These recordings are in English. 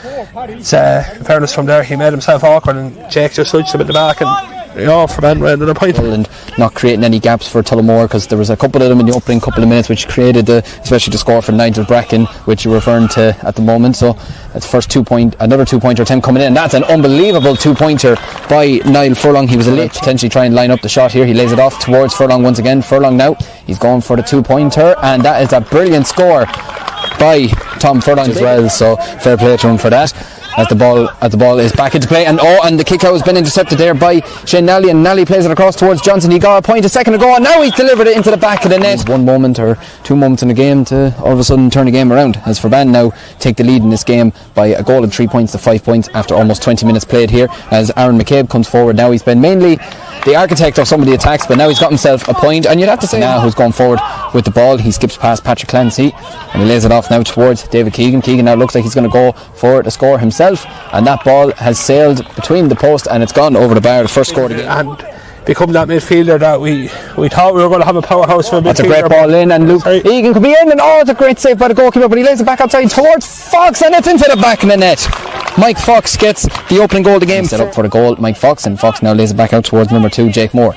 it's in fairness from there, he made himself awkward and Jake just switched him at the back and Ferbane ran another point. And not creating any gaps for Tullamore, because there was a couple of them in the opening couple of minutes which created especially the score for Nigel Bracken, which you're referring to at the moment. So that's another 2-pointer attempt coming in, and that's an unbelievable 2-pointer by Niall Furlong. He was elite, potentially try and line up the shot here. He lays it off towards Furlong once again. Furlong now, he's going for the 2-pointer, and that is a brilliant score by Tom Furlong as well, so fair play to him for that. As the ball is back into play, and the kick out has been intercepted there by Shane Nally, and Nally plays it across towards Johnson. He got a point a second ago, and now he's delivered it into the back of the net. 1 moment or 2 moments in the game to all of a sudden turn the game around, as Ferbane now take the lead in this game by a goal and 3 points to 5 points after almost 20 minutes played here, as Aaron McCabe comes forward. Now he's been mainly the architect of some of the attacks, but now he's got himself a point, and you'd have to say now who's gone forward with the ball. He skips past Patrick Clancy and he lays it off now towards David Keegan. Keegan now looks like he's going to go for the score himself, and that ball has sailed between the post and it's gone over the bar. The first score of the game, and become that midfielder that we thought we were going to have a powerhouse for a midfielder. That's a great ball in, and Luke Egan could be in, and it's a great save by the goalkeeper, but he lays it back outside towards Fox, and it's into the back of the net. Mike Fox gets the opening goal of the game. Set up for the goal, Mike Fox, and Fox now lays it back out towards number 2, Jake Moore.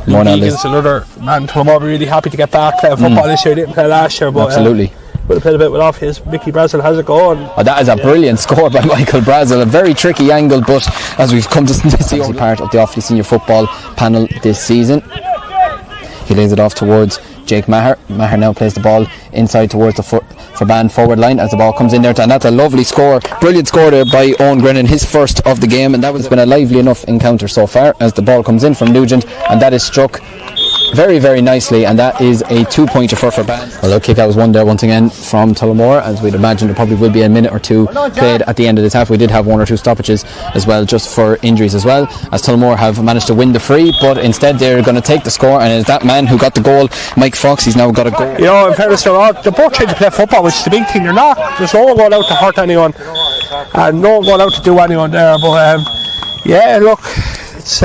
Egan's another man. Tullamore really happy to get back playing football this year. Didn't play last year, but absolutely would have played a bit with off his. Mickey Brazel has a goal. That is a brilliant score by Michael Brazel. A very tricky angle, but as we've come to see, part of the Offaly senior football panel this season. He lays it off towards Jake Maher. Maher now plays the ball inside towards the Ferbane forward line as the ball comes in there, and that's a lovely score, brilliant score there by Owen Grennan, his first of the game, and that has been a lively enough encounter so far as the ball comes in from Nugent, and that is struck very, very nicely, and that is a 2-pointer for Ferbane. Well, the kick out was won there once again from Tullamore, as we'd imagine there probably will be a minute or two played at the end of this half. We did have 1 or 2 stoppages as well, just for injuries as well, as Tullamore have managed to win the free, but instead they're going to take the score, and it's that man who got the goal, Mike Fox. He's now got a goal. In fairness, they're both trying to play football, which is the big thing. There's no one going out to hurt anyone, and no one going out to do anyone there, but look, it's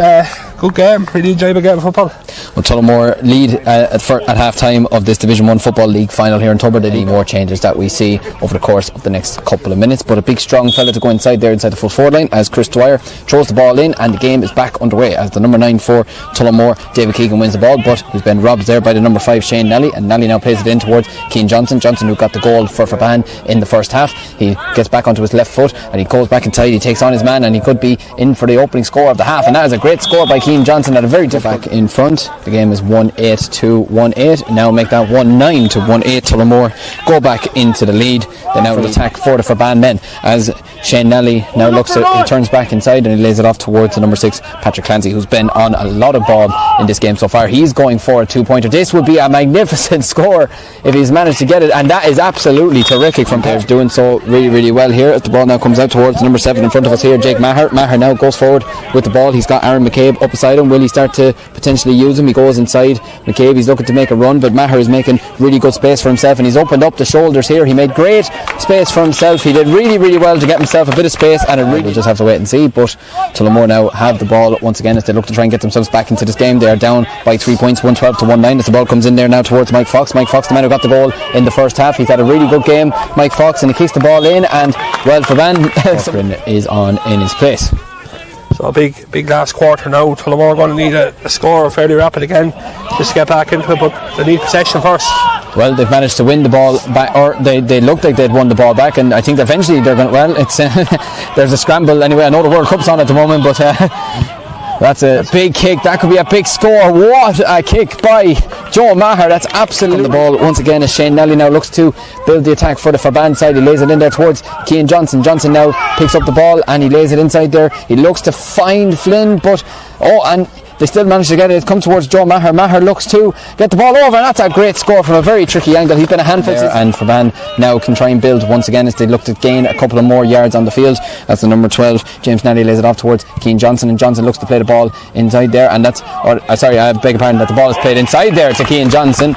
good game, really enjoyable game of football. Well, Tullamore lead at half time of this Division 1 Football League final here in Tubber. There'll be more changes that we see over the course of the next couple of minutes, but a big strong fella to go inside the full forward line as Chris Dwyer throws the ball in, and the game is back underway as the number 9 for Tullamore, David Keegan, wins the ball, but he's been robbed there by the number 5 Shane Nally, and Nally now plays it in towards Cian Johnson, who got the goal for Ferbane in the first half. He gets back onto his left foot and he goes back inside, he takes on his man, and he could be in for the opening score of the half, and that is a great score by Cian Johnson at a very back in front. The game is 1-8 to 1-8. Now make that 1-9 to 1-8. Tullamore go back into the lead. They now attack for the Ferbane men as Shane Nally now he turns back inside and he lays it off towards the number 6 Patrick Clancy, who's been on a lot of ball in this game so far. He's going for a 2-pointer. This would be a magnificent score if he's managed to get it, and that is absolutely terrific from players doing so really, really well here as the ball now comes out towards the number 7 in front of us here, Jake Maher. Maher now goes forward with the ball. He's got Aaron McCabe up beside him. Will he start to potentially use him? He goes inside McCabe. He's looking to make a run, but Maher is making really good space for himself, and he's opened up the shoulders here. He made great space for himself. He did really, really well to get himself a bit of space, and we'll just have to wait and see. But Tullamore now have the ball once again as they look to try and get themselves back into this game. They are down by 3 points, 1-12 to 1-9 as the ball comes in there now towards Mike Fox. Mike Fox, the man who got the goal in the first half. He's had a really good game, Mike Fox, and he kicks the ball in, and Ferbane is on in his place. So a big last quarter now. Tullamore going to need a score fairly rapid again just to get back into it, but they need possession first. Well, they've managed to win the ball back, or they looked like they'd won the ball back, and I think eventually they're going to, it's there's a scramble anyway. I know the World Cup's on at the moment, but that's a big kick. That could be a big score. What a kick by Joe Maher. That's absolutely the ball once again as Shane Nally now looks to build the attack for the Ferbane side. He lays it in there towards Cian Johnson. Johnson now picks up the ball and he lays it inside there. He looks to find Flynn, but and they still manage to get it. It comes towards Joe Maher. Maher looks to get the ball over, and that's a great score from a very tricky angle. He's been a handful there, and Ferbane now can try and build once again as they look to gain a couple of more yards on the field. That's the number 12 James Nally lays it off towards Cian Johnson, and Johnson looks to play the ball inside there, and that's I beg your pardon, that the ball is played inside there to Cian Johnson.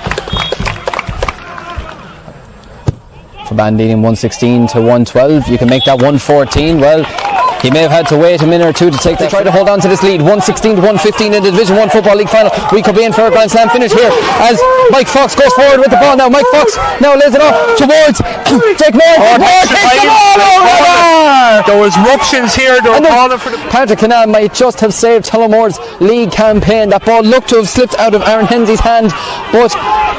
Ferbane leading 116 to 112. You can make that 114. Well, he may have had to wait a minute or two to take. They try to hold on to this lead, 116 to 115 in the Division 1 Football League final. We could be in for a Grand Slam finish here as Mike Fox goes forward with the ball now. Mike Fox now lays it off towards Jake Moore. Takes the ball there was ruptions here. They were calling for the... Patrick Canal might just have saved Tullamore's league campaign. That ball looked to have slipped out of Aaron Hensey's hand, but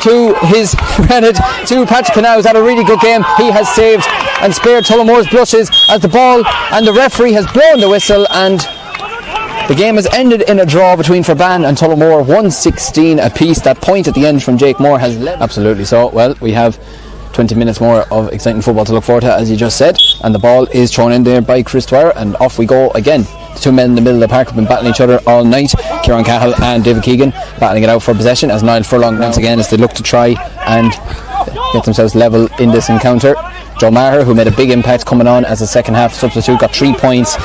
to his credit, to Patrick Canal, who's had a really good game, he has saved and spared Tullamore's blushes as the ball and the referee has blown the whistle, and the game has ended in a draw between Ferbane and Tullamore, 1-16 apiece. That point at the end from Jake Moore has led. Absolutely so. Well, we have 20 minutes more of exciting football to look forward to, as you just said, and the ball is thrown in there by Chris Dwyer, and off we go again. The two men in the middle of the park have been battling each other all night. Kieran Cahill and David Keegan battling it out for possession as Niall Furlong once again as they look to try and get themselves level in this encounter. Joe Maher, who made a big impact coming on as a second half substitute, got 3 points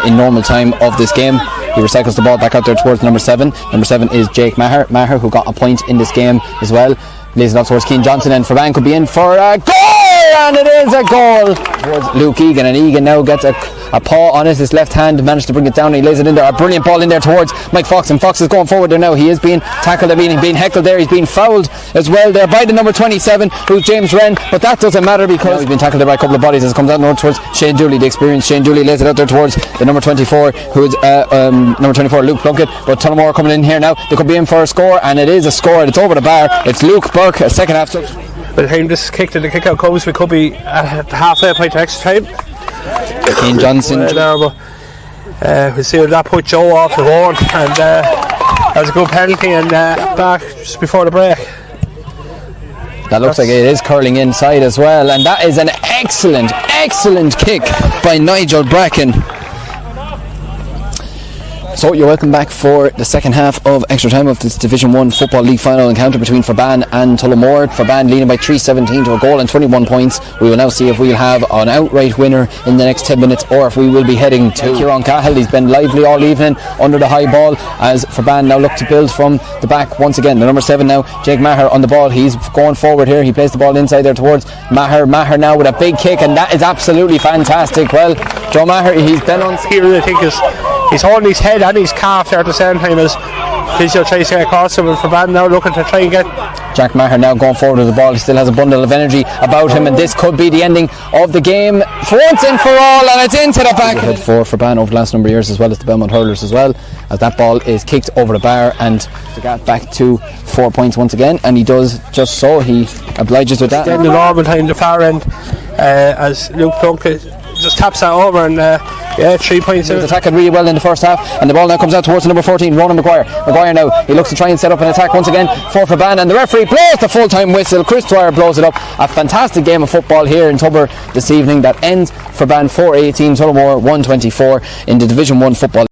in normal time of this game. He recycles the ball back out there towards number 7. Number 7 is Jake Maher, who got a point in this game as well. Lays it up towards Keane Johnson, and Ferbane could be in for a goal, and it is a goal towards Luke Egan, and Egan now gets a paw on it. His left hand managed to bring it down, and he lays it in there. A brilliant ball in there towards Mike Fox, and Fox is going forward there now. He is being tackled, being heckled there. He's being fouled as well there by the number 27, who's James Wren, but that doesn't matter because he's been tackled there by a couple of bodies as it comes out north towards Shane Dooley, the experienced Shane Dooley lays it out there towards the number 24, who's number 24 Luke Plunkett. But Tullamore coming in here now. They could be in for a score, and it is a score. It's over the bar. It's Luke Burke, a second half. By the time this kick to the kick out comes, we could be at the halfway point to extra time. Keane Johnson. We'll see if that put Joe off the horn, and that was a good penalty, and back just before the break. That looks like it is curling inside as well, and that is an excellent kick by Nigel Bracken. So you're welcome back for the second half of extra time of this Division 1 Football League final encounter between Ferbane and Tullamore. Ferbane leading by 3-17 to a goal and 21 points. We will now see if we'll have an outright winner in the next 10 minutes or if we will be heading to Kieran Cahill. He's been lively all evening under the high ball as Ferbane now look to build from the back once again. The number 7 now, Jake Maher on the ball. He's going forward here. He plays the ball inside there towards Maher. Maher now with a big kick, and that is absolutely fantastic. Well, Joe Maher, he's been on here. I think he's holding his head and his calf there at the same time as Physio tries to get across him, and Ferbane now looking to try and get Jack Maher now going forward with the ball. He still has a bundle of energy about him, and this could be the ending of the game for once and for all, and it's into the back. Head for Ferbane over the last number of years, as well as the Belmont Hurlers as well, as that ball is kicked over the bar, and to get back to 4 points once again, and he does just so. He obliges with that. Then the normal time the far end as Luke Plunkett just taps that over, and 3 points. He was attacking really well in the first half, and the ball now comes out towards the number 14, Ronan Maguire. Maguire now, he looks to try and set up an attack once again for Ferbane, and the referee blows the full-time whistle. Chris Dwyer blows it up. A fantastic game of football here in Tubber this evening that ends Ferbane 4-18, Tullamore 1-24 in the Division 1 Football